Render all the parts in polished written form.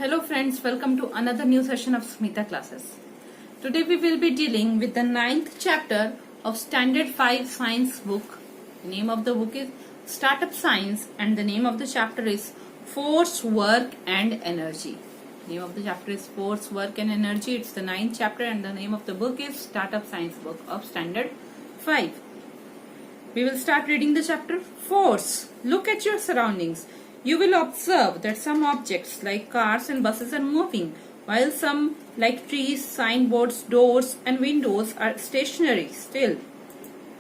Hello friends, welcome to another new session of Smita classes. Today we will be dealing with the 9th chapter of Standard 5 Science book. The name of the book is Startup Science and the name of the chapter is Force, Work and Energy. The name of the chapter is Force, Work and Energy. It's the 9th chapter and the name of the book is Startup Science book of Standard 5. We will start reading the chapter. Force. Look at your surroundings. You will observe that some objects like cars and buses are moving, while some like trees, signboards, doors and windows are stationary still.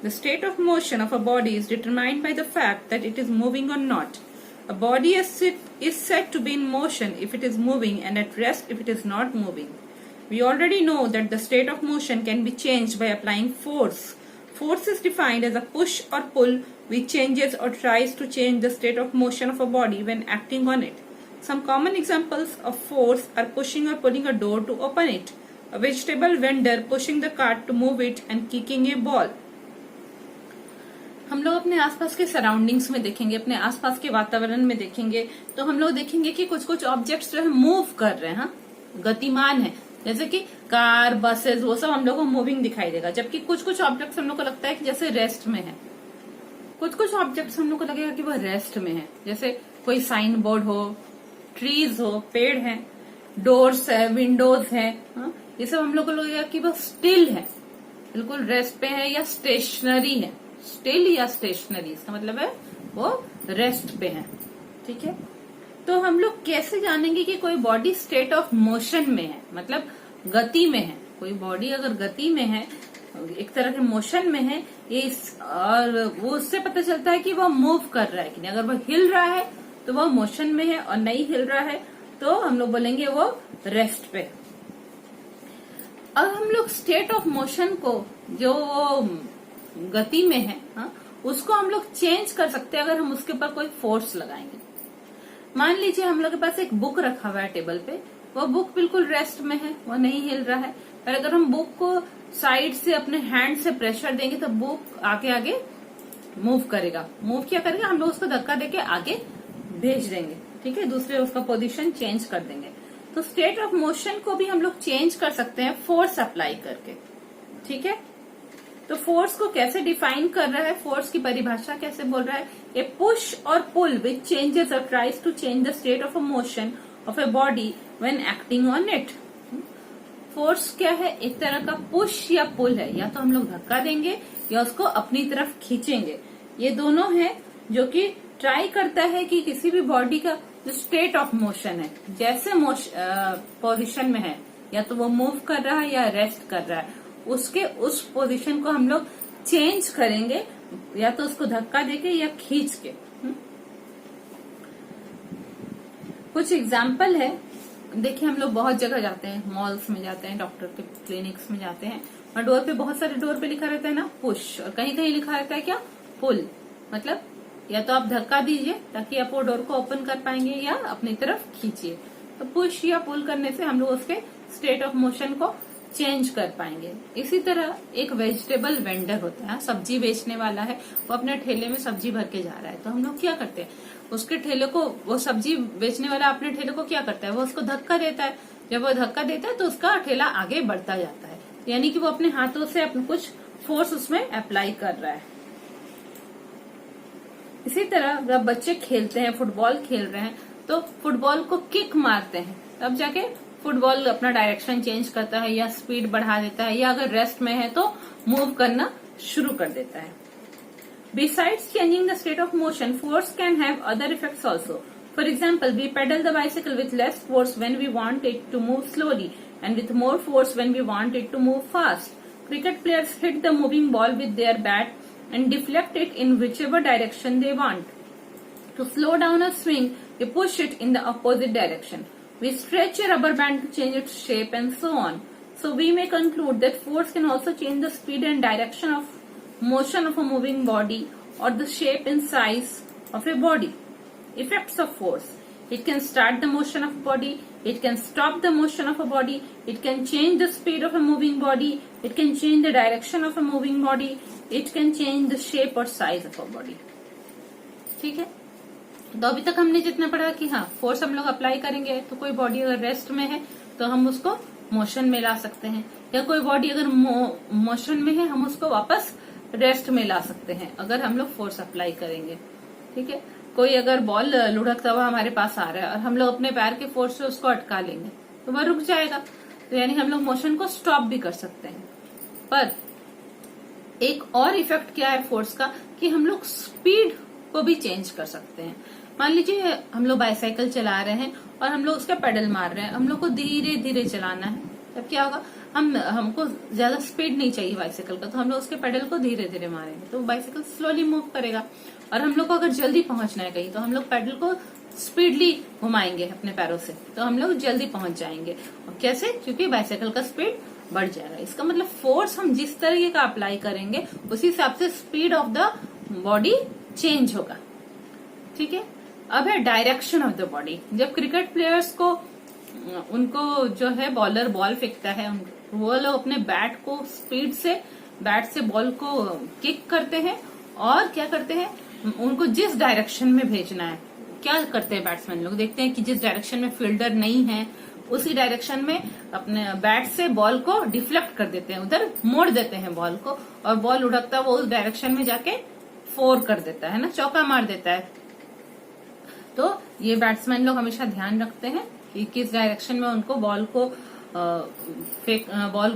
The state of motion of a body is determined by the fact that it is moving or not. A body is said to be in motion if it is moving and at rest if it is not moving. We already know that the state of motion can be changed by applying force. Force is defined as a push or pull which changes or tries to change the state of motion of a body when acting on it. Some common examples of force are pushing or pulling a door to open it, a vegetable vendor pushing the cart to move it and kicking a ball. हम लोग अपने आसपास के surroundings में देखेंगे, अपने आसपास के वातावरण में देखेंगे तो हम लोग देखेंगे कि कुछ कुछ ऑब्जेक्ट्स जो है मूव कर रहे हैं, हाँ? गतिमान है, जैसे कि कार, बसेस, वो सब हम लोग को मूविंग दिखाई देगा, जबकि कुछ कुछ ऑब्जेक्ट्स हम लोग को लगता है कि जैसे रेस्ट में है। कुछ कुछ ऑब्जेक्ट्स हम लोग को लगेगा कि वो रेस्ट में है, जैसे कोई साइन बोर्ड हो, ट्रीज हो, पेड़ है, डोर्स है, विंडोज है, हाँ? ये सब हम लोग को लगेगा कि वो स्टिल है, बिल्कुल रेस्ट पे है या स्टेशनरी है। स्टिल या स्टेशनरी, इसका मतलब है वो रेस्ट पे है। ठीक है, तो हम लोग कैसे जानेंगे कि कोई बॉडी स्टेट ऑफ मोशन में है, मतलब गति में है। कोई बॉडी अगर गति में है, एक तरह के मोशन में है, और वो उससे पता चलता है कि वो मूव कर रहा है कि नहीं। अगर वो हिल रहा है तो वो मोशन में है, और नहीं हिल रहा है तो हम लोग बोलेंगे वो रेस्ट पे। अब हम लोग स्टेट ऑफ मोशन को, जो गति में है, हाँ, उसको हम लोग चेंज कर सकते हैं अगर हम उसके ऊपर कोई फोर्स लगाएंगे। मान लीजिए हम लोग के पास एक बुक रखा हुआ है टेबल पे, वो बुक बिल्कुल रेस्ट में है, वो नहीं हिल रहा है, पर अगर हम बुक को साइड से अपने हैंड से प्रेशर देंगे तो बुक आगे आगे मूव करेगा। मूव क्या करेगा, हम लोग उसको धक्का देके आगे भेज देंगे। ठीक है, दूसरे उसका पोजीशन चेंज कर देंगे। तो स्टेट ऑफ मोशन को भी हम लोग चेंज कर सकते हैं फोर्स अप्लाई करके। ठीक है, तो फोर्स को कैसे डिफाइन कर रहा है, फोर्स की परिभाषा कैसे बोल रहा है, a push or pull which changes or tries to change the state of a motion of a body when acting on it. Force क्या है, एक तरह का पुश या पुल है, या तो हम लोग धक्का देंगे या उसको अपनी तरफ खींचेंगे। ये दोनों है जो कि ट्राई करता है कि किसी भी बॉडी का जो स्टेट ऑफ मोशन है, जैसे पोजीशन में है, या तो वो मूव कर रहा है या रेस्ट कर रहा है, उसके उस पोजीशन को हम लोग चेंज करेंगे, या तो उसको धक्का देके या खींच के। कुछ एग्जाम्पल है, देखिए हम लोग बहुत जगह जाते हैं, मॉल्स में जाते हैं, डॉक्टर के क्लिनिक्स में जाते हैं, और डोर पे बहुत सारे डोर पे लिखा रहता है ना पुश, और कहीं कहीं लिखा रहता है क्या, पुल। मतलब या तो आप धक्का दीजिए ताकि आप वो डोर को ओपन कर पाएंगे, या अपनी तरफ खींचिए। तो पुश या पुल करने से हम लोग उसके स्टेट ऑफ मोशन को चेंज कर पाएंगे। इसी तरह एक वेजिटेबल वेंडर होता है, सब्जी बेचने वाला है, वो अपने ठेले में सब्जी भर के जा रहा है, तो हम लोग क्या करते हैं, उसके ठेले को, वो सब्जी बेचने वाला अपने ठेले को क्या करता है, वो उसको धक्का देता है। जब वो धक्का देता है तो उसका ठेला आगे बढ़ता जाता है, यानी कि वो अपने हाथों से अपने कुछ फोर्स उसमें अप्लाई कर रहा है। इसी तरह जब बच्चे खेलते हैं, फुटबॉल खेल रहे हैं, तो फुटबॉल को किक मारते हैं, तब जाके फुटबॉल अपना डायरेक्शन चेंज करता है, या स्पीड बढ़ा देता है, या अगर रेस्ट में है तो मूव करना शुरू कर देता है। Besides changing the state of motion, force can have other effects also. For example, we pedal the bicycle with less force when we want it to move slowly, and with more force when we want it to move fast. Cricket players hit the moving ball with their bat and deflect it in whichever direction they want. To slow down a swing, we push it in the opposite direction. We stretch a rubber band to change its shape and so on. So we may conclude that force can also change the speed and direction of motion of a moving body or the shape and size of a body. Effects of force. It can start the motion of a body. It can stop the motion of a body. It can change the speed of a moving body. It can change the direction of a moving body. It can change the shape or size of a body. ठीक है, तो अभी तक हमने जितना पढ़ा कि हाँ फोर्स हम लोग अप्लाई करेंगे, तो कोई बॉडी अगर रेस्ट में है तो हम उसको मोशन में ला सकते हैं, या कोई बॉडी अगर मोशन में है हम उसको वापस रेस्ट में ला सकते हैं अगर हम लोग फोर्स अप्लाई करेंगे। ठीक है, कोई अगर बॉल लुढ़कता हुआ हमारे पास आ रहा है और हम लोग अपने पैर के फोर्स से उसको अटका लेंगे तो वह रुक जाएगा, तो यानी हम लोग मोशन को स्टॉप भी कर सकते हैं। पर एक और इफेक्ट क्या है फोर्स का कि हम लोग स्पीड को भी चेंज कर सकते हैं। मान लीजिए हम लोग बाइसाइकिल चला रहे हैं और हम लोग उसका पेडल मार रहे हैं, हम लोग को धीरे धीरे चलाना है, तब क्या होगा, हमको ज्यादा स्पीड नहीं चाहिए बाइसाइकिल का, तो हम लोग उसके पेडल को धीरे धीरे मारेंगे तो बाइसाइकिल स्लोली मूव करेगा। और हम लोग को अगर जल्दी पहुंचना है कहीं तो हम लोग पेडल को स्पीडली घुमाएंगे अपने पैरों से, तो हम लोग जल्दी पहुंच जाएंगे। और कैसे, क्योंकि बाइसाइकिल का स्पीड बढ़ जाएगा। इसका मतलब फोर्स हम जिस तरीके का अप्लाई करेंगे उसी हिसाब से speed of the body change होगा। ठीक है, अब है डायरेक्शन ऑफ द बॉडी। जब क्रिकेट प्लेयर्स को उनको जो है बॉलर बॉल फेंकता है, वो लोग अपने बैट को स्पीड से बैट से बॉल को किक करते हैं और क्या करते हैं, उनको जिस डायरेक्शन में भेजना है, क्या करते हैं बैट्समैन लोग, देखते हैं कि जिस डायरेक्शन में फील्डर नहीं है उसी डायरेक्शन में अपने बैट से बॉल को डिफ्लेक्ट कर देते हैं, उधर मोड़ देते हैं बॉल को, और बॉल उड़कता वो उस डायरेक्शन में जाके फोर कर देता है ना, चौका मार देता है। तो ये बैट्समैन लोग हमेशा ध्यान रखते हैं कि किस डायरेक्शन में उनको बॉल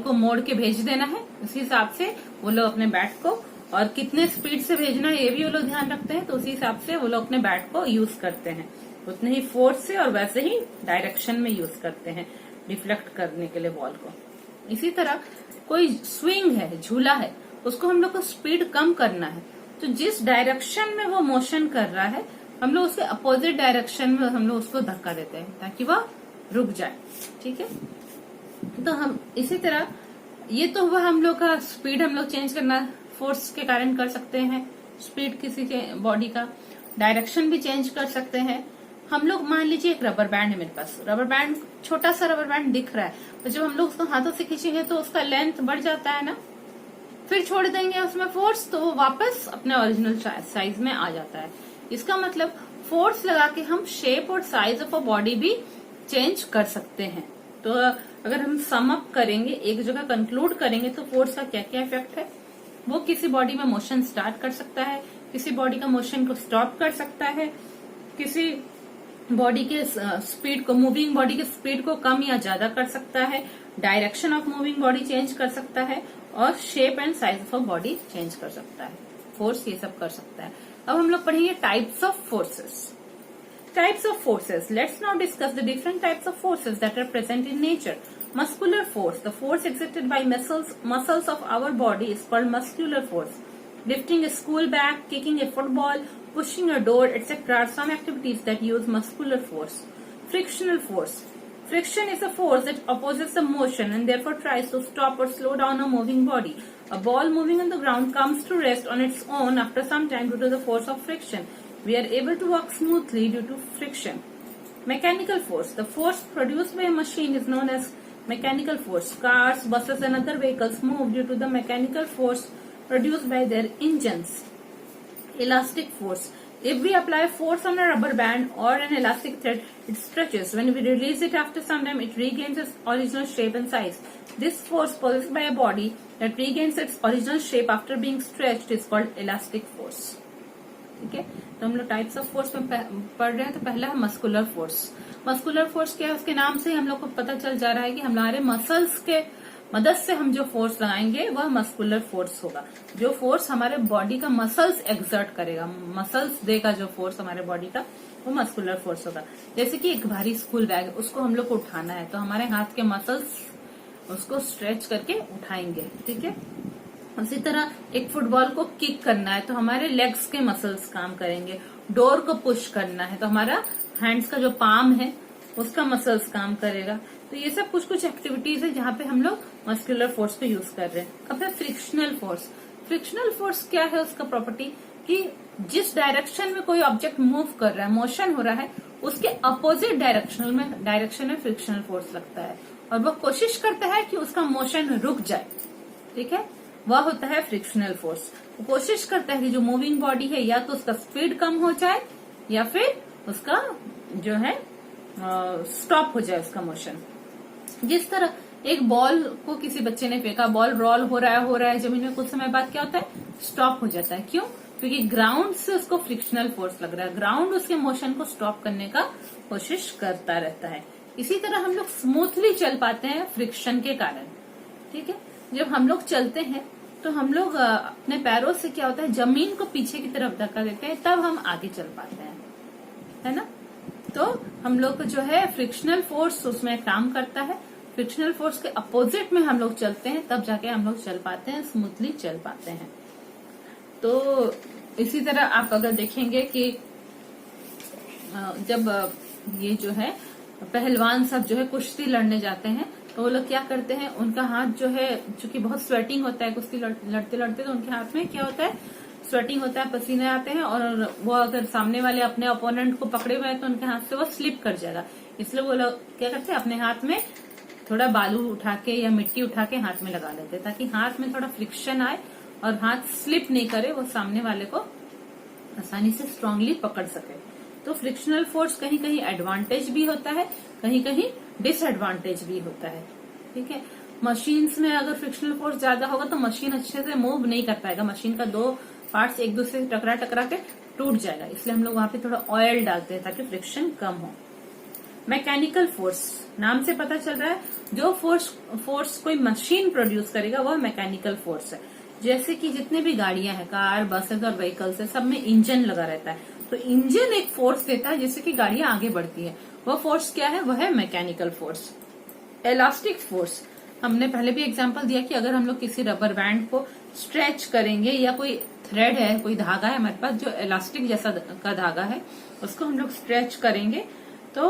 को मोड़ के भेज देना है, उसी हिसाब से वो लोग अपने बैट को, और कितने स्पीड से भेजना है ये भी वो लोग ध्यान रखते हैं, तो उसी हिसाब से वो लोग अपने बैट को यूज करते हैं, उतने ही फोर्स से और वैसे ही डायरेक्शन में यूज करते हैं डिफ्लेक्ट करने के लिए बॉल को। इसी तरह कोई स्विंग है, झूला है, उसको हम लोग को स्पीड कम करना है, तो जिस डायरेक्शन में वो मोशन कर रहा है हम लोग उसके अपोजिट डायरेक्शन में हम लोग उसको धक्का देते हैं ताकि वह रुक जाए। ठीक है, तो हम इसी तरह, ये तो हुआ हम लोग का स्पीड हम लोग चेंज करना फोर्स के कारण कर सकते हैं, स्पीड किसी के बॉडी का, डायरेक्शन भी चेंज कर सकते हैं। हम लोग मान लीजिए एक रबर बैंड है मेरे पास, रबर बैंड, छोटा सा रबर बैंड दिख रहा है, तो जब हम लोग उसको हाथों से खींचेंगे तो उसका लेंथ बढ़ जाता है ना, फिर छोड़ देंगे उसमें फोर्स तो वो वापस अपने ओरिजिनल साइज में आ जाता है। इसका मतलब फोर्स लगा के हम शेप और साइज ऑफ अ बॉडी भी चेंज कर सकते हैं। तो अगर हम सम अप करेंगे, एक जगह कंक्लूड करेंगे, तो फोर्स का क्या क्या इफेक्ट है, वो किसी बॉडी में मोशन स्टार्ट कर सकता है, किसी बॉडी का मोशन को स्टॉप कर सकता है, किसी बॉडी के स्पीड को, मूविंग बॉडी के स्पीड को कम या ज्यादा कर सकता है, direction of moving body change कर सकता है, और shape and size of body change कर सकता है। फोर्स ये सब कर सकता है। अब हम लोग पढ़ेंगे types of forces. Types of forces, let's now discuss the different types of forces that are present in nature. Muscular force, the force exerted by muscles of our body is called muscular force. Lifting a school bag, kicking a football, pushing a door, etc. are some activities that use muscular force. Frictional force. Friction is a force that opposes the motion and therefore tries to stop or slow down a moving body. A ball moving on the ground comes to rest on its own after some time due to the force of friction. We are able to walk smoothly due to friction. Mechanical force. The force produced by a machine is known as mechanical force. Cars, buses and other vehicles move due to the mechanical force produced by their engines. Elastic force. If we apply force on a rubber band or an elastic thread, it stretches. When we release it after some time, it regains its original shape and size. This force possessed by a body that regains its original shape after being stretched is called elastic force. ठीक है, तो हम लोग types of force में पढ़ रहे हैं। तो पहला है मस्कुलर फोर्स। मस्कुलर फोर्स क्या है, उसके नाम से हम लोग को पता चल जा रहा है कि हमारे मसल्स के मदद से हम जो फोर्स लगाएंगे वह मस्कुलर फोर्स होगा। जो फोर्स हमारे बॉडी का मसल्स एक्सर्ट करेगा, मसल्स देगा जो फोर्स हमारे बॉडी का, वो मस्कुलर फोर्स होगा। जैसे कि एक भारी स्कूल बैग, उसको हम लोग को उठाना है तो हमारे हाथ के मसल्स उसको स्ट्रेच करके उठाएंगे। ठीक है, उसी तरह एक फुटबॉल को किक करना है तो हमारे लेग्स के मसल्स काम करेंगे। डोर को पुश करना है तो हमारा हैंड्स का जो पाम है उसका मसल्स काम करेगा। तो ये सब कुछ कुछ एक्टिविटीज है जहाँ पे हम लोग मस्कुलर फोर्स को यूज कर रहे हैं। अब है फ्रिक्शनल फोर्स। फ्रिक्शनल फोर्स क्या है, उसका प्रॉपर्टी कि जिस डायरेक्शन में कोई ऑब्जेक्ट मूव कर रहा है, मोशन हो रहा है, उसके अपोजिट डायरेक्शन में फ्रिक्शनल फोर्स लगता है और वह कोशिश करता है कि उसका मोशन रुक जाए। ठीक है, वह होता है फ्रिक्शनल फोर्स। वो कोशिश करता है कि जो मूविंग बॉडी है या तो उसका स्पीड कम हो जाए या फिर उसका जो है स्टॉप हो जाए उसका मोशन। जिस तरह एक बॉल को किसी बच्चे ने फेंका, बॉल रोल हो रहा है जमीन में, कुछ समय बाद क्या होता है, स्टॉप हो जाता है। क्यों? क्योंकि ग्राउंड से उसको फ्रिक्शनल फोर्स लग रहा है, ग्राउंड उसके मोशन को स्टॉप करने का कोशिश करता रहता है। इसी तरह हम लोग स्मूथली चल पाते हैं फ्रिक्शन के कारण। ठीक है, जब हम लोग चलते हैं तो हम लोग अपने पैरों से क्या होता है, जमीन को पीछे की तरफ धक्का देते हैं, तब हम आगे चल पाते हैं, है ना। तो हम लोग को जो है फ्रिक्शनल फोर्स उसमें काम करता है। फ्रिक्शनल फोर्स के अपोजिट में हम लोग चलते हैं, तब जाके हम लोग चल पाते हैं, स्मूथली चल पाते हैं। तो इसी तरह आप अगर देखेंगे कि जब ये जो है पहलवान सब जो है कुश्ती लड़ने जाते हैं, तो वो लोग क्या करते हैं, उनका हाथ जो है, चूंकि बहुत स्वेटिंग होता है कुश्ती लड़ते लड़ते, तो उनके हाथ में क्या होता है, स्वेटिंग होता है, पसीने आते हैं, और वो अगर सामने वाले अपने ओपोनेंट को पकड़े हुए हैं तो उनके हाथ से वो स्लिप कर जाएगा। इसलिए वो लोग क्या करते हैं, अपने हाथ में थोड़ा बालू उठा के या मिट्टी उठा के हाथ में लगा लेते हैं, ताकि हाथ में थोड़ा फ्रिक्शन आए और हाथ स्लिप नहीं करे, वो सामने वाले को आसानी से स्ट्रांगली पकड़ सके। तो फ्रिक्शनल फोर्स कहीं कहीं एडवांटेज भी होता है, कहीं कहीं डिसएडवांटेज भी होता है। ठीक है, मशीन्स में अगर फ्रिक्शनल फोर्स ज्यादा होगा तो मशीन अच्छे से मूव नहीं कर पाएगा, मशीन का दो पार्ट्स एक दूसरे से टकरा टकरा के टूट जाएगा। इसलिए हम लोग वहां पे थोड़ा ऑयल डालते हैं ताकि फ्रिक्शन कम हो। मैकेनिकल फोर्स, नाम से पता चल रहा है, जो फोर्स कोई मशीन प्रोड्यूस करेगा वह मैकेनिकल फोर्स है। जैसे कि जितने भी गाड़ियां हैं, कार, बसेस और व्हीकल्स है, सब में इंजन लगा रहता है, तो इंजन एक फोर्स देता है जिससे कि गाड़ियां आगे बढ़ती है। वह फोर्स क्या है, वह है मैकेनिकल फोर्स। इलास्टिक फोर्स, हमने पहले भी एग्जांपल दिया कि अगर हम लोग किसी रबर बैंड को स्ट्रेच करेंगे, या कोई थ्रेड है, कोई धागा है हमारे पास जो इलास्टिक जैसा का धागा है, उसको हम लोग स्ट्रेच करेंगे तो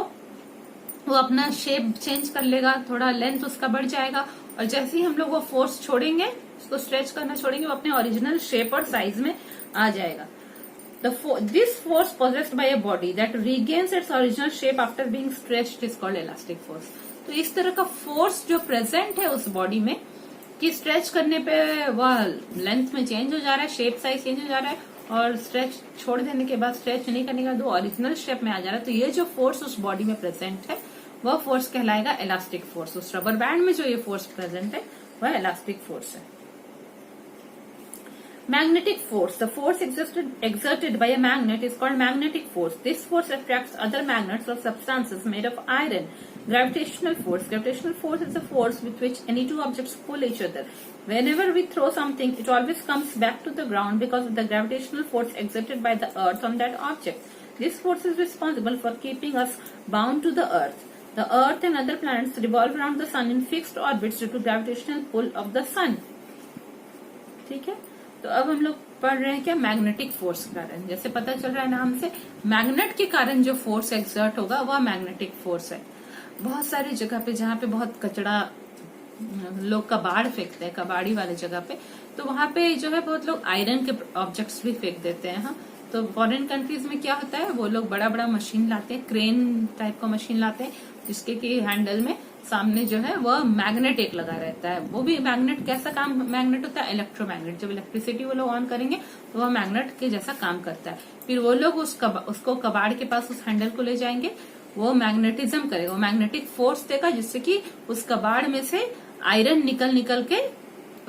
वो अपना शेप चेंज कर लेगा, थोड़ा लेंथ उसका बढ़ जाएगा, और जैसे ही हम लोग वो फोर्स छोड़ेंगे, उसको स्ट्रेच करना छोड़ेंगे, वो अपने ओरिजिनल शेप और साइज में आ जाएगा। This force possessed by a body that regains its original shape after being stretched is called elastic force. तो इस तरह का फोर्स जो प्रेजेंट है उस बॉडी में, कि स्ट्रेच करने पे वह लेंथ में चेंज हो जा रहा है, शेप साइज चेंज हो जा रहा है, और स्ट्रेच छोड़ देने के बाद, स्ट्रेच नहीं करने के बाद वो ओरिजिनल शेप में आ जा रहा है। तो ये जो फोर्स उस बॉडी में प्रेजेंट है वह फोर्स कहलाएगा इलास्टिक फोर्स। उस रबर बैंड में जो ये फोर्स प्रेजेंट है वह इलास्टिक फोर्स है। Magnetic force. The force exerted by a magnet is called magnetic force. This force attracts other magnets or substances made of iron. Gravitational force. Gravitational force is a force with which any two objects pull each other. Whenever we throw something, it always comes back to the ground because of the gravitational force exerted by the earth on that object. This force is responsible for keeping us bound to the earth. The earth and other planets revolve around the sun in fixed orbits due to gravitational pull of the sun. ठीक है, तो अब हम लोग पढ़ रहे हैं क्या, मैग्नेटिक फोर्स के कारण। जैसे पता चल रहा है नाम से, मैग्नेट के कारण जो फोर्स एक्सर्ट होगा वह मैग्नेटिक फोर्स है। बहुत सारी जगह पे जहाँ पे बहुत कचड़ा लोग कबाड़ फेंकते हैं, कबाड़ी वाले जगह पे, तो वहां पे जो है बहुत लोग आयरन के ऑब्जेक्ट्स भी फेंक देते हैं। हाँ, तो फॉरेन कंट्रीज में क्या होता है, वो लोग बड़ा बड़ा मशीन लाते हैं, क्रेन टाइप का मशीन लाते हैं, जिसके की हैंडल में सामने जो है वह मैग्नेट एक लगा रहता है। वो भी मैग्नेट कैसा काम, मैग्नेट होता है इलेक्ट्रोमैग्नेट। जब इलेक्ट्रिसिटी वो लोग ऑन करेंगे तो वह मैग्नेट के जैसा काम करता है। फिर वो लोग उसको कबाड़ के पास उस हैंडल को ले जाएंगे, वो मैग्नेटिज्म करेगा, वो मैग्नेटिक फोर्स देगा, जिससे कि उस कबाड़ में से आयरन निकल के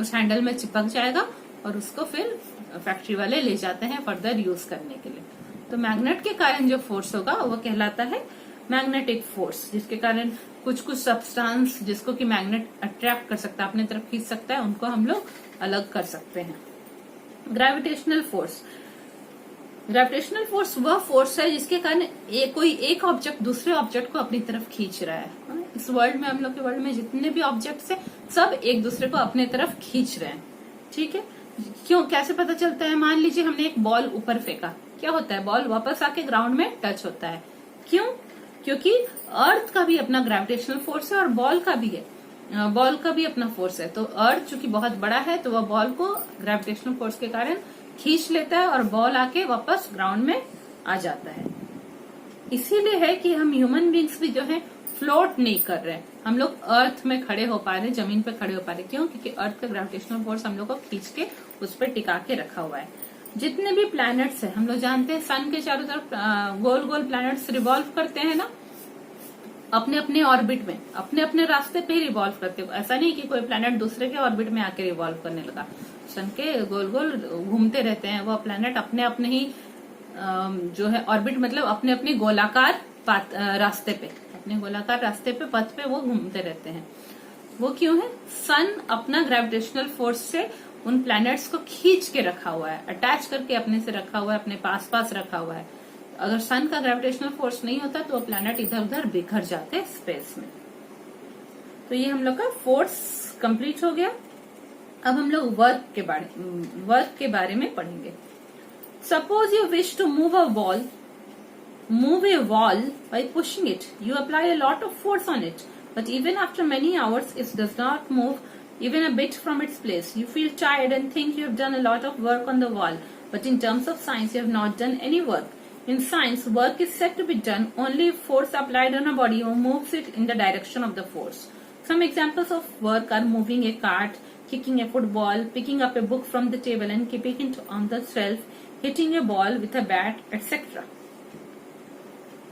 उस हैंडल में चिपक जाएगा, और उसको फिर फैक्ट्री वाले ले जाते हैं फर्दर यूज करने के लिए। तो मैग्नेट के कारण जो फोर्स होगा वो कहलाता है मैग्नेटिक फोर्स, जिसके कारण कुछ सब्सटेंस जिसको कि मैग्नेट अट्रैक्ट कर सकता है, अपने तरफ खींच सकता है, उनको हम लोग अलग कर सकते हैं। ग्रेविटेशनल फोर्स, ग्रेविटेशनल फोर्स वह फोर्स है जिसके कारण कोई एक ऑब्जेक्ट दूसरे ऑब्जेक्ट को अपनी तरफ खींच रहा है। इस वर्ल्ड में, हम लोग के वर्ल्ड में जितने भी ऑब्जेक्ट्स हैं, सब एक दूसरे को अपने तरफ खींच रहे हैं। ठीक है, क्यों, कैसे पता चलता है, मान लीजिए हमने एक बॉल ऊपर फेंका, क्या होता है, बॉल वापस आके ग्राउंड में टच होता है। क्यों? क्योंकि अर्थ का भी अपना ग्रेविटेशनल फोर्स है और बॉल का भी है, बॉल का भी अपना फोर्स है। तो अर्थ चूंकि बहुत बड़ा है तो वह बॉल को ग्रेविटेशनल फोर्स के कारण खींच लेता है और बॉल आके वापस ग्राउंड में आ जाता है। इसीलिए है कि हम ह्यूमन बींग्स भी जो है फ्लोट नहीं कर रहे हैं, हम लोग अर्थ में खड़े हो पा रहे, जमीन पे खड़े हो पा रहे। क्यों? क्योंकि अर्थ का ग्रेविटेशनल फोर्स हम लोग को खींच के उस पर टिका के रखा हुआ है। जितने भी प्लैनेट्स हैं, हम लोग जानते हैं सन के चारों तरफ गोल गोल प्लैनेट्स रिवॉल्व करते हैं ना, अपने अपने ऑर्बिट में, अपने अपने रास्ते पे ही रिवॉल्व करते हैं। ऐसा नहीं कि कोई प्लैनेट दूसरे के ऑर्बिट में आके रिवॉल्व करने लगा। सन के गोल गोल घूमते रहते हैं वो प्लैनेट अपने अपने ही जो है ऑर्बिट, मतलब अपने अपने गोलाकार रास्ते पे, अपने गोलाकार रास्ते पे, पथ पे वो घूमते रहते हैं। वो क्यों है? सन अपना ग्रेविटेशनल फोर्स से उन प्लैनेट्स को खींच के रखा हुआ है, अटैच करके अपने से रखा हुआ है, अपने पास पास रखा हुआ है। अगर सन का ग्रेविटेशनल फोर्स नहीं होता तो वो प्लैनेट इधर उधर बिखर जाते स्पेस में। तो ये हम लोग का फोर्स कंप्लीट हो गया। अब हम लोग वर्क के बारे में पढ़ेंगे। Suppose you wish to move a wall by pushing it. You apply a lot of force on it, but even after many hours, it does not move even a bit from its place. You feel tired and think you have done a lot of work on the wall, but in terms of science, you have not done any work. In science, work is said to be done only if force applied on a body moves it in the direction of the force. Some examples of work are moving a cart, kicking a football, picking up a book from the table and keeping it on the shelf, hitting a ball with a bat, etc.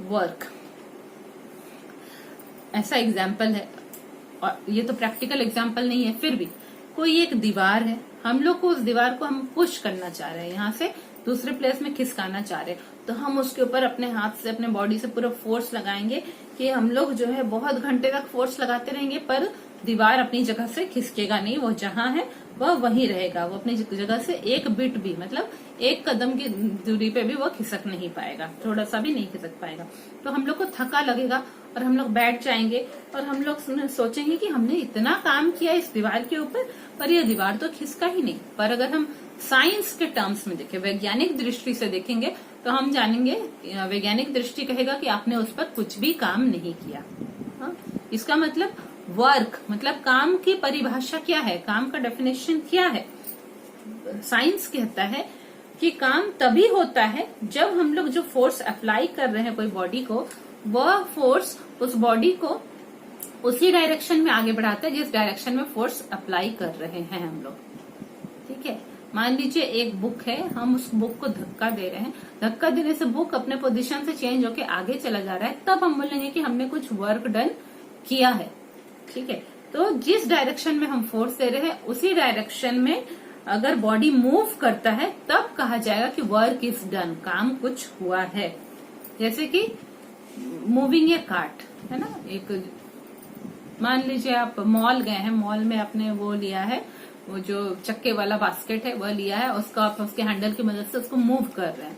Work ऐसा example है, और ये तो practical example नहीं है, फिर भी कोई एक दीवार है, हम लोग को उस दीवार को हम पुश करना चाह रहे हैं, यहाँ से दूसरे प्लेस में खिसकाना चाह रहे हैं, तो हम उसके ऊपर अपने हाथ से, अपने बॉडी से पूरा फोर्स लगाएंगे कि हम लोग जो है बहुत घंटे तक फोर्स लगाते रहेंगे, पर दीवार अपनी जगह से खिसकेगा नहीं, वो जहाँ है वह वहीं रहेगा, वो अपनी जगह से एक बिट भी, मतलब एक कदम की दूरी पे भी वो खिसक नहीं पाएगा, थोड़ा सा भी नहीं खिसक पाएगा। तो हम लोग को थका लगेगा और हम लोग बैठ जाएंगे और हम लोग सोचेंगे कि हमने इतना काम किया इस दीवार के ऊपर, पर यह दीवार तो खिसका ही नहीं। पर अगर हम साइंस के टर्म्स में देखें, वैज्ञानिक दृष्टि से देखेंगे, तो हम जानेंगे, वैज्ञानिक दृष्टि कहेगा कि आपने उस पर कुछ भी काम नहीं किया। हाँ? इसका मतलब वर्क, मतलब काम की परिभाषा क्या है, काम का डेफिनेशन क्या है? साइंस कहता है कि काम तभी होता है जब हम लोग जो फोर्स अप्लाई कर रहे हैं कोई बॉडी को, वह फोर्स उस बॉडी को उसी डायरेक्शन में आगे बढ़ाता है जिस डायरेक्शन में फोर्स अप्लाई कर रहे हैं हम लोग। ठीक है, मान लीजिए एक बुक है, हम उस बुक को धक्का दे रहे हैं, धक्का देने से बुक अपने पोजीशन से चेंज होके आगे चला जा रहा है, तब हम बोलेंगे कि हमने कुछ वर्क डन किया है। ठीक है, तो जिस डायरेक्शन में हम फोर्स दे रहे हैं उसी डायरेक्शन में अगर बॉडी मूव करता है तब कहा जाएगा कि वर्क इज डन, काम कुछ हुआ है। जैसे कि मूविंग ए कार्ट है ना, एक मान लीजिए आप मॉल गए हैं, मॉल में आपने वो लिया है, वो जो चक्के वाला बास्केट है वह लिया है, उसको आप उसके हैंडल की मदद से उसको मूव कर रहे हैं,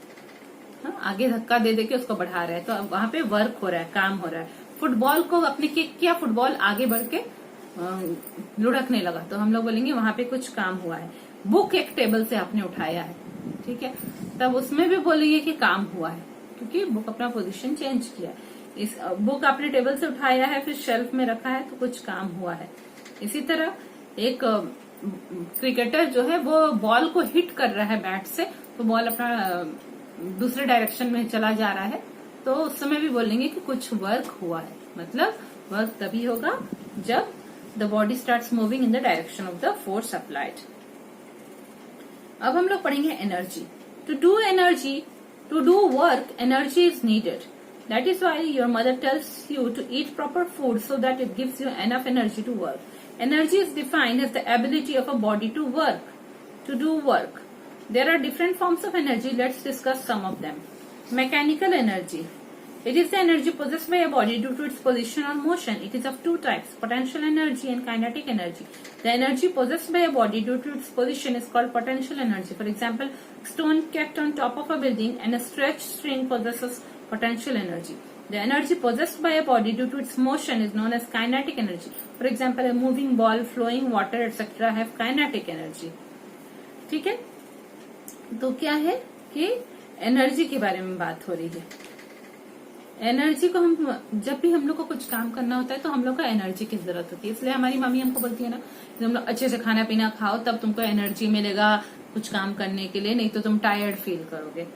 हाँ, आगे धक्का दे के उसको बढ़ा रहे हैं, तो वहां पे वर्क हो रहा है, काम हो रहा है। फुटबॉल को अपने किक किया, फुटबॉल आगे बढ़ के लुढ़कने लगा, तो हम लोग बोलेंगे वहां पे कुछ काम हुआ है। बुक एक टेबल से आपने उठाया है, ठीक है, तब उसमें भी बोलेंगे कि काम हुआ है, क्योंकि बुक अपना पोजीशन चेंज किया। इस बुक आपने टेबल से उठाया है, फिर शेल्फ में रखा है, तो कुछ काम हुआ है। इसी तरह एक क्रिकेटर जो है वो बॉल को हिट कर रहा है बैट से, तो बॉल अपना दूसरे डायरेक्शन में चला जा रहा है, तो उस समय भी बोलेंगे कि कुछ वर्क हुआ है। मतलब वर्क तभी होगा जब the body starts moving in the direction of the force applied. अब हम लोग पढ़ेंगे energy. To do work, energy is needed. That is why your mother tells you to eat proper food so that it gives you enough energy to work. Energy is defined as the ability of a body to work, to do work. There are different forms of energy. Let's discuss some of them. Mechanical energy. It is the energy possessed by a body due to its position or motion. It is of two types, potential energy and kinetic energy. The energy possessed by a body due to its position is called potential energy. For example, stone kept on top of a building and a stretched string possesses potential energy. The energy possessed by a body due to its motion is known as kinetic energy. For example, a moving ball, flowing water, etc. have kinetic energy. ठीक है, तो क्या है कि energy के बारे में बात हो रही है। एनर्जी को हम जब भी हम लोग को कुछ काम करना होता है तो हम लोग को एनर्जी की जरूरत होती है, इसलिए हमारी मम्मी हमको बोलती है ना, तुम लोग अच्छे से खाना पीना खाओ तब तुमको एनर्जी मिलेगा कुछ काम करने के लिए, नहीं तो तुम टायर्ड फील करोगे।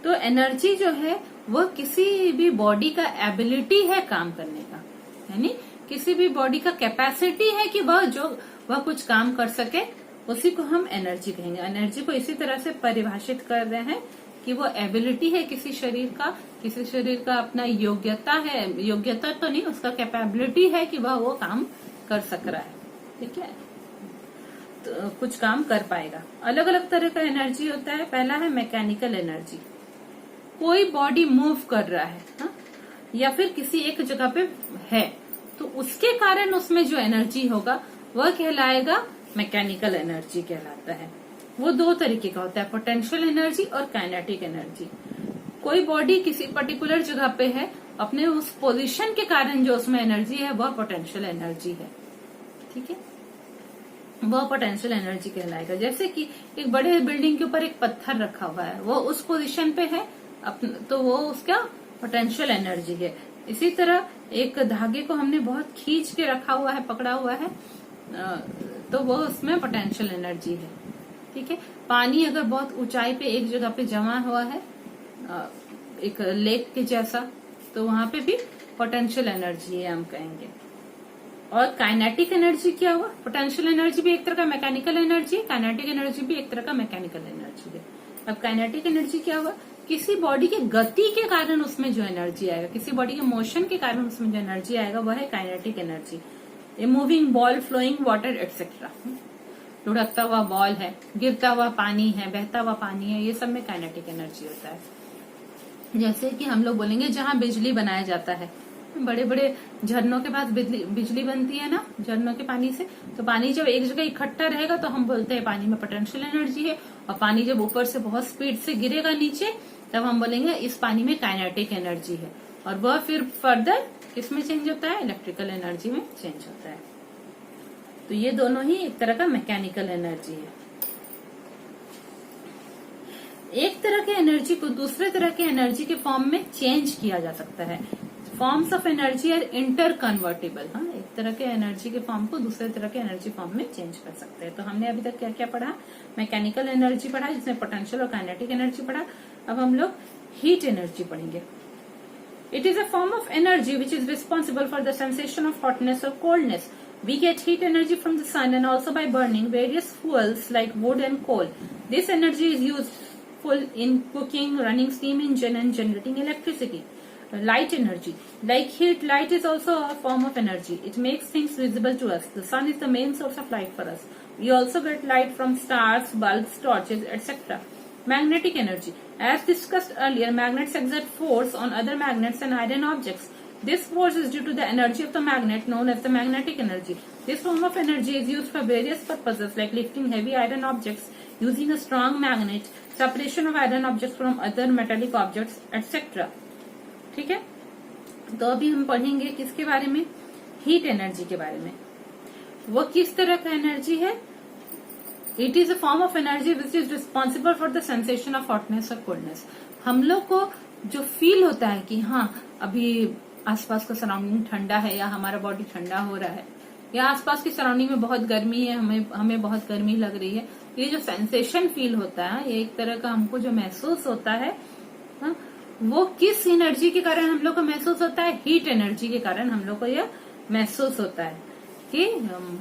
तो एनर्जी जो है वह किसी भी बॉडी का एबिलिटी है काम करने का, यानी किसी भी बॉडी का कैपेसिटी है कि वह कुछ काम कर सके उसी को हम एनर्जी कहेंगे। एनर्जी को इसी तरह से परिभाषित कर रहे हैं कि वो एबिलिटी है किसी शरीर का अपना योग्यता है, योग्यता तो नहीं, उसका कैपेबिलिटी है कि वह वो काम कर सक रहा है। ठीक है, तो कुछ काम कर पाएगा। अलग अलग तरह का एनर्जी होता है। पहला है मैकेनिकल एनर्जी, कोई बॉडी मूव कर रहा है हा? या फिर किसी एक जगह पे है तो उसके कारण उसमें जो एनर्जी होगा वह कहलाएगा मैकेनिकल एनर्जी कहलाता है। वो दो तरीके का होता है, पोटेंशियल एनर्जी और काइनेटिक एनर्जी। कोई बॉडी किसी पर्टिकुलर जगह पे है, अपने उस पोजीशन के कारण जो उसमें एनर्जी है वह पोटेंशियल एनर्जी है। ठीक है, वह पोटेंशियल एनर्जी कहलाएगा। जैसे कि एक बड़े बिल्डिंग के ऊपर एक पत्थर रखा हुआ है, वो उस पोजीशन पे है तो वो उसका पोटेंशियल एनर्जी है। इसी तरह एक धागे को हमने बहुत खींच के रखा हुआ है, पकड़ा हुआ है, तो वो उसमें पोटेंशियल एनर्जी है। ठीक है, पानी अगर बहुत ऊंचाई पे एक जगह पे जमा हुआ है, एक लेक के जैसा, तो वहां पे भी पोटेंशियल एनर्जी है हम कहेंगे। और काइनेटिक एनर्जी क्या हुआ? पोटेंशियल एनर्जी भी एक तरह का मैकेनिकल एनर्जी है, काइनेटिक एनर्जी भी एक तरह का मैकेनिकल एनर्जी है। अब काइनेटिक एनर्जी क्या हुआ? किसी बॉडी की गति के कारण उसमें जो एनर्जी आएगा, किसी बॉडी के मोशन के कारण उसमें जो एनर्जी आएगा वह है kinetic energy. A moving ball, flowing water etcetera, लुढ़कता हुआ बॉल है, गिरता हुआ पानी है, बहता हुआ पानी है, ये सब में काइनेटिक एनर्जी होता है। जैसे कि हम लोग बोलेंगे जहां बिजली बनाया जाता है, बड़े बड़े झरनों के पास बिजली बनती है ना, झरनों के पानी से, तो पानी जब एक जगह इकट्ठा रहेगा तो हम बोलते हैं पानी में पोटेंशियल एनर्जी है। और पानी जब ऊपर से बहुत स्पीड से गिरेगा नीचे, तब हम बोलेंगे इस पानी में काइनेटिक एनर्जी है। और वह फिर फर्दर किसमें चेंज होता है? इलेक्ट्रिकल एनर्जी में चेंज होता है। तो ये दोनों ही एक तरह का मैकेनिकल एनर्जी है। एक तरह के एनर्जी को दूसरे तरह के एनर्जी के फॉर्म में चेंज किया जा सकता है। Forms of energy are interconvertible. हाँ, एक तरह के एनर्जी के फॉर्म को दूसरे तरह के एनर्जी फॉर्म में चेंज कर सकते हैं। तो हमने अभी तक क्या क्या पढ़ा? मैकेनिकल एनर्जी पढ़ा, जिसमें पोटेंशियल और काइनेटिक एनर्जी पढ़ा। अब हम लोग हीट एनर्जी पढ़ेंगे। It is a form of energy which is responsible for the sensation of hotness और coldness. We get heat energy from the sun and also by burning various fuels like wood and coal. This energy is useful in cooking, running steam engine and generating electricity. Light energy. Like heat, light is also a form of energy. It makes things visible to us. The sun is the main source of light for us. We also get light from stars, bulbs, torches, etc. Magnetic energy. As discussed earlier, magnets exert force on other magnets and iron objects. This force is due to the energy of the magnet known as the magnetic energy. This form of energy is used for various purposes like lifting heavy iron objects, using a strong magnet, separation of iron objects from other metallic objects, etc. ठीक है, तो अभी हम पढ़ेंगे किसके बारे में? Heat energy के बारे में। वो किस तरह का एनर्जी है? It is a form of energy which is responsible for the sensation of hotness और कोल्डनेस। हम लोग को जो फील होता है कि हाँ अभी आसपास का सराउंडिंग ठंडा है या हमारा बॉडी ठंडा हो रहा है या आसपास की सराउंडिंग में बहुत गर्मी है, हमें बहुत गर्मी लग रही है, ये जो सेंसेशन फील होता है, ये एक तरह का हमको जो महसूस होता है, वो किस एनर्जी के कारण हम लोग को महसूस होता है? हीट एनर्जी के कारण हम लोग को यह महसूस होता है कि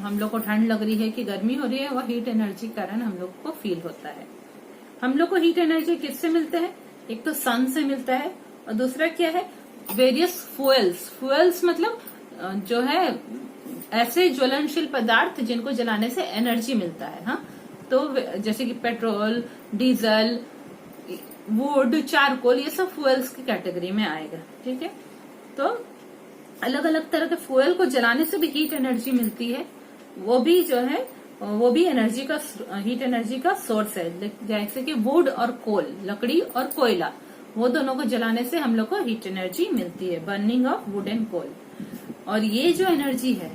हम लोग को ठंड लग रही है कि गर्मी हो रही है, वह हीट एनर्जी के कारण हम लोग को फील होता है। हम लोग को हीट एनर्जी किससे मिलता है? एक तो सन से मिलता है और दूसरा क्या है? वेरियस फ्यूल्स मतलब जो है ऐसे ज्वलनशील पदार्थ जिनको जलाने से एनर्जी मिलता है। हाँ, तो जैसे कि पेट्रोल, डीजल, वुड, चारकोल, ये सब फ्यूल्स की कैटेगरी में आएगा। ठीक है, तो अलग अलग तरह के फ्यूल को जलाने से भी हीट एनर्जी मिलती है। वो भी जो है वो भी एनर्जी का, हीट एनर्जी का सोर्स है। जैसे कि वुड और कोल, लकड़ी और कोयला, वो दोनों को जलाने से हम लोग को हीट एनर्जी मिलती है, burning of wood and coal. और ये जो एनर्जी है,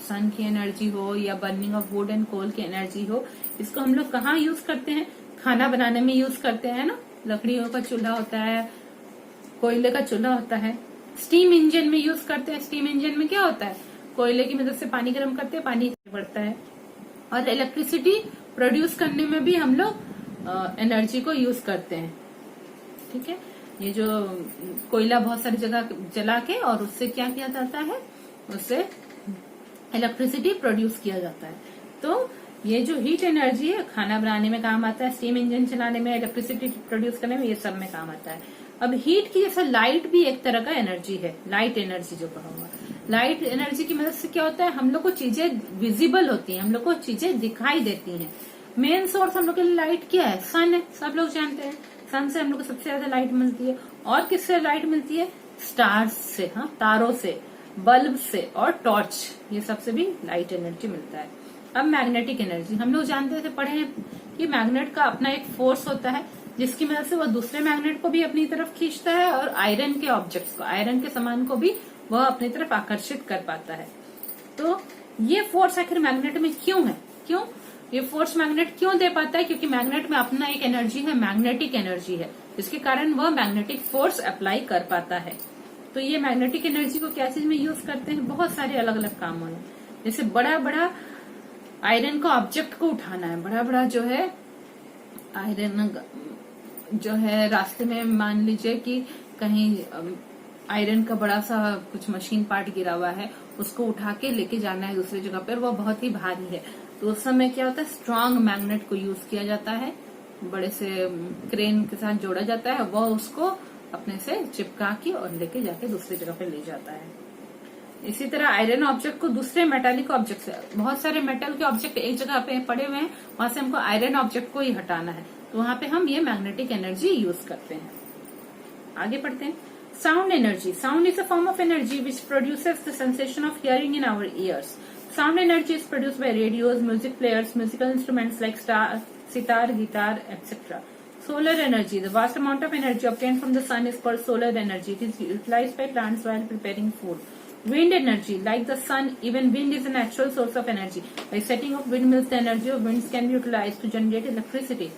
सन की एनर्जी हो या burning of wood and coal की एनर्जी हो, इसको हम लोग कहाँ यूज करते हैं? खाना बनाने में यूज करते हैं ना, लकड़ियों का चूल्हा होता है, कोयले का चूल्हा होता है। स्टीम इंजन में यूज करते हैं। स्टीम इंजन में क्या होता है? कोयले की मदद से पानी गर्म करते हैं, पानी बढ़ता है। और इलेक्ट्रिसिटी प्रोड्यूस करने में भी हम लोग एनर्जी को यूज करते हैं। ठीक है, ये जो कोयला बहुत सारी जगह जला के और उससे क्या किया जाता है? उससे इलेक्ट्रिसिटी प्रोड्यूस किया जाता है। तो ये जो हीट एनर्जी है खाना बनाने में काम आता है, स्टीम इंजन चलाने में, इलेक्ट्रिसिटी प्रोड्यूस करने में, ये सब में काम आता है। अब हीट की जैसा लाइट भी एक तरह का एनर्जी है, लाइट एनर्जी जो कहूंगा। लाइट एनर्जी की मदद से क्या होता है, हम लोग को चीजें विजिबल होती हैं, हम लोग को चीजें दिखाई देती हैं। मेन सोर्स हम लोग के लिए लाइट क्या है, सन है, सब लोग जानते हैं। सन से हम लोग को सबसे ज्यादा लाइट मिलती है। और किससे लाइट मिलती है, स्टार्स से, हाँ तारों से, बल्ब से और टॉर्च, ये सबसे भी लाइट एनर्जी मिलता है। अब मैग्नेटिक एनर्जी, हम लोग जानते थे, पढ़े हैं कि मैग्नेट का अपना एक फोर्स होता है जिसकी मदद से वह दूसरे मैग्नेट को भी अपनी तरफ खींचता है और आयरन के ऑब्जेक्ट्स को, आयरन के सामान को भी वह अपनी तरफ आकर्षित कर पाता है। तो ये फोर्स आखिर मैग्नेट में क्यों है, क्यों ये फोर्स मैग्नेट क्यों दे पाता है, क्योंकि मैग्नेट में अपना एक एनर्जी है, मैग्नेटिक एनर्जी है, जिसके कारण वह मैग्नेटिक फोर्स अप्लाई कर पाता है। तो ये मैग्नेटिक एनर्जी को क्या चीज में यूज करते हैं, बहुत सारे अलग अलग कामों में। जैसे बड़ा बड़ा आयरन का ऑब्जेक्ट को उठाना है, बड़ा बड़ा जो है आयरन जो है, रास्ते में मान लीजिए कि कहीं आयरन का बड़ा सा कुछ मशीन पार्ट गिरा हुआ है, उसको उठा के लेके जाना है दूसरी जगह पर, वो बहुत ही भारी है। तो उस समय क्या होता है, स्ट्रांग मैग्नेट को यूज किया जाता है, बड़े से क्रेन के साथ जोड़ा जाता है, वह उसको अपने से चिपका के और लेके जाके दूसरी जगह पे ले जाता है। इसी तरह आयरन ऑब्जेक्ट को दूसरे मेटालिक ऑब्जेक्ट से, बहुत सारे मेटल के ऑब्जेक्ट एक जगह पे पड़े हुए हैं, वहां से हमको आयरन ऑब्जेक्ट को ही हटाना है, तो वहां पे हम ये मैग्नेटिक एनर्जी यूज करते हैं। आगे पढ़ते हैं। Sound energy, sound is a form of energy which produces the sensation of hearing in our ears. Sound energy is produced by radios, music players, musical instruments like sitar, guitar, etc. Solar energy, the vast amount of energy obtained from the sun is called solar energy. It is utilized by plants while preparing food. Wind energy, like the sun, even wind is a natural source of energy. By setting up windmills, the energy of winds can be utilized to generate electricity.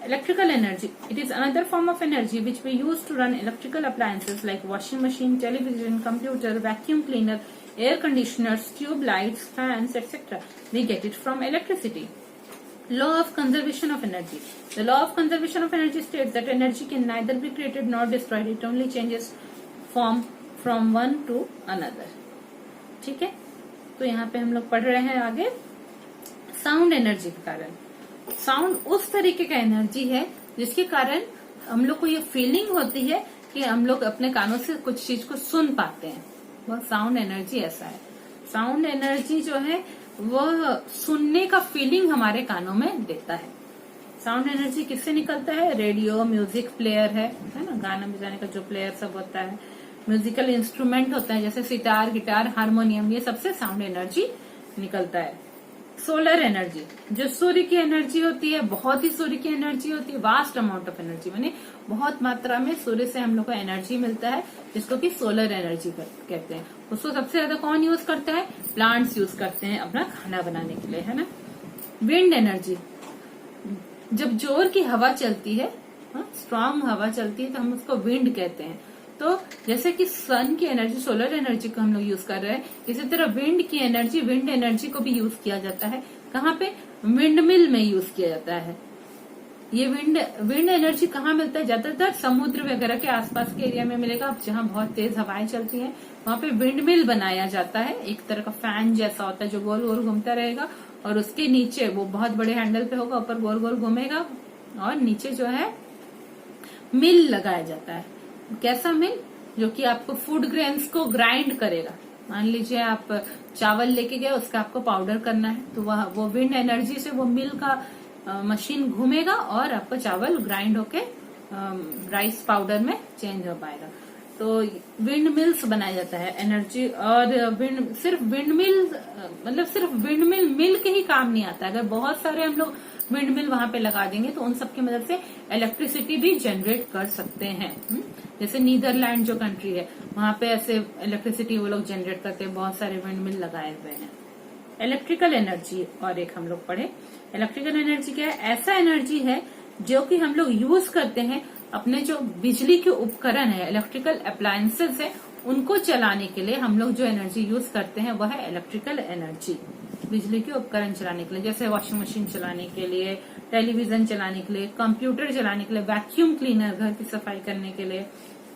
Electrical energy, it is another form of energy which we use to run electrical appliances like washing machine, television, computer, vacuum cleaner, air conditioners, tube lights, fans, etc. We get it from electricity. Law of conservation of energy. The law of conservation of energy states that energy can neither be created nor destroyed. It only changes form from one to another. ठीक है, तो यहाँ पे हम लोग पढ़ रहे हैं आगे साउंड एनर्जी के कारण। साउंड उस तरीके का एनर्जी है जिसके कारण हम लोग को ये फीलिंग होती है कि हम लोग अपने कानों से कुछ चीज को सुन पाते हैं, वह साउंड एनर्जी ऐसा है। साउंड एनर्जी जो है वह सुनने का फीलिंग हमारे कानों में देता है। साउंड एनर्जी किससे निकलता है, रेडियो, म्यूजिक प्लेयर है ना, गाना बजाने का जो प्लेयर सब होता है, म्यूजिकल इंस्ट्रूमेंट होता है जैसे सितार, गिटार, हारमोनियम, ये सबसे साउंड एनर्जी निकलता है। सोलर एनर्जी, जो सूर्य की एनर्जी होती है, बहुत ही सूर्य की एनर्जी होती है, वास्ट अमाउंट ऑफ एनर्जी, माने बहुत मात्रा में सूर्य से हम लोग को एनर्जी मिलता है, जिसको कि सोलर एनर्जी कहते हैं। उसको सबसे ज्यादा कौन यूज करता है, प्लांट्स यूज करते हैं अपना खाना बनाने के लिए, है ना। विंड एनर्जी, जब जोर की हवा चलती है, स्ट्रांग हवा चलती है, तो हम उसको विंड कहते हैं। तो जैसे कि सन की एनर्जी, सोलर एनर्जी को हम लोग यूज कर रहे हैं, इसी तरह विंड की एनर्जी, विंड एनर्जी को भी यूज किया जाता है। कहाँ पे, विंड मिल में यूज किया जाता है। ये विंड एनर्जी कहाँ मिलता है, ज्यादातर समुद्र वगैरह के आसपास के एरिया में मिलेगा, जहाँ बहुत तेज हवाएं चलती हैं, वहां पे विंड मिल बनाया जाता है। एक तरह का फैन जैसा होता है जो गोल गोल घूमता रहेगा, और उसके नीचे वो बहुत बड़े हैंडल पे होगा, ऊपर गोल गोल घूमेगा, और नीचे जो है मिल लगाया जाता है। कैसा मिल, जो कि आपको फूड ग्रेन्स को ग्राइंड करेगा। मान लीजिए आप चावल लेके गए, उसका आपको पाउडर करना है, तो वो विंड एनर्जी से वो मिल का मशीन घूमेगा और आपका चावल ग्राइंड होके राइस पाउडर में चेंज हो पाएगा। तो विंड मिल्स बनाया जाता है एनर्जी। और सिर्फ विंड मिल मतलब सिर्फ विंड मिल के ही काम नहीं आता, अगर बहुत सारे हम लोग विंड मिल वहां पे लगा देंगे तो उन सबकी मदद से इलेक्ट्रिसिटी भी जनरेट कर सकते हैं। जैसे नीदरलैंड जो कंट्री है, वहां पे ऐसे इलेक्ट्रिसिटी वो लोग जनरेट करते हैं, बहुत सारे विंड मिल लगाए हुए हैं। इलेक्ट्रिकल एनर्जी और एक हम लोग पढ़े। इलेक्ट्रिकल एनर्जी क्या है, ऐसा एनर्जी है जो कि हम लोग यूज करते हैं अपने जो बिजली के उपकरण है, इलेक्ट्रिकल अप्लायंसेस है, उनको चलाने के लिए हम लोग जो एनर्जी यूज करते हैं वह है इलेक्ट्रिकल एनर्जी। बिजली के उपकरण चलाने के लिए, जैसे वॉशिंग मशीन चलाने के लिए, टेलीविजन चलाने के लिए, कंप्यूटर चलाने के लिए, वैक्यूम क्लीनर घर की सफाई करने के लिए,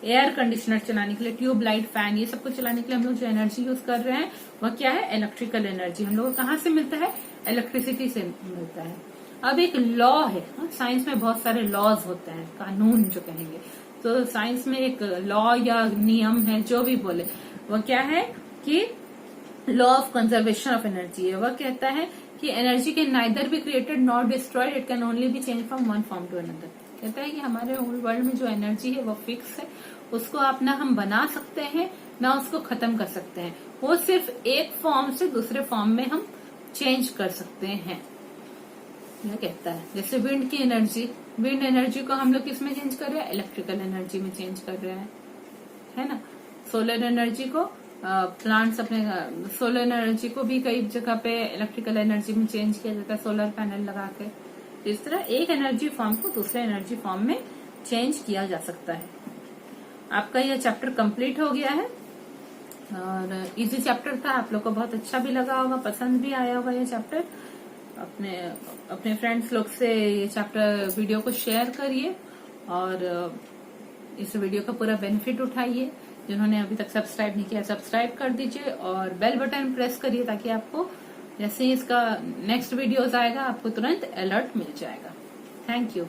एयर कंडीशनर चलाने के लिए, ट्यूब लाइट, फैन, ये सब कुछ चलाने के लिए हम लोग जो एनर्जी यूज कर रहे हैं वह क्या है, इलेक्ट्रिकल एनर्जी। हम लोग को कहाँ से मिलता है, इलेक्ट्रिसिटी से मिलता है। अब एक लॉ है, साइंस में बहुत सारे लॉज होते हैं, कानून जो कहेंगे, तो साइंस में एक लॉ या नियम है, जो भी बोले, वह क्या है कि law of conservation of energy है। वह कहता है कि energy can neither be created not destroyed, it can only be change from one form to another. कहता है कि हमारे वर्ल्ड में जो एनर्जी है वो फिक्स है, उसको आप ना हम बना सकते हैं ना उसको खत्म कर सकते हैं, वो सिर्फ एक फॉर्म से दूसरे फॉर्म में हम चेंज कर सकते हैं, यह कहता है। जैसे विंड की एनर्जी, विंड एनर्जी को हम लोग किस में चेंज कर रहे हैं, इलेक्ट्रिकल एनर्जी में चेंज कर रहे हैं, है ना। सोलर एनर्जी को प्लांट्स अपने, सोलर एनर्जी को भी कई जगह पे इलेक्ट्रिकल एनर्जी में चेंज किया जाता है, सोलर पैनल लगा के। इस तरह एक एनर्जी फॉर्म को दूसरे एनर्जी फॉर्म में चेंज किया जा सकता है। आपका यह चैप्टर कंप्लीट हो गया है और इजी चैप्टर था, आप लोग को बहुत अच्छा भी लगा होगा, पसंद भी आया होगा ये चैप्टर। अपने फ्रेंड्स लोग से ये चैप्टर वीडियो को शेयर करिए और इस वीडियो का पूरा बेनिफिट उठाइए। जिन्होंने अभी तक सब्सक्राइब नहीं किया, सब्सक्राइब कर दीजिए और बेल बटन प्रेस करिए, ताकि आपको जैसे ही इसका नेक्स्ट वीडियोस आएगा आपको तुरंत अलर्ट मिल जाएगा। Thank you.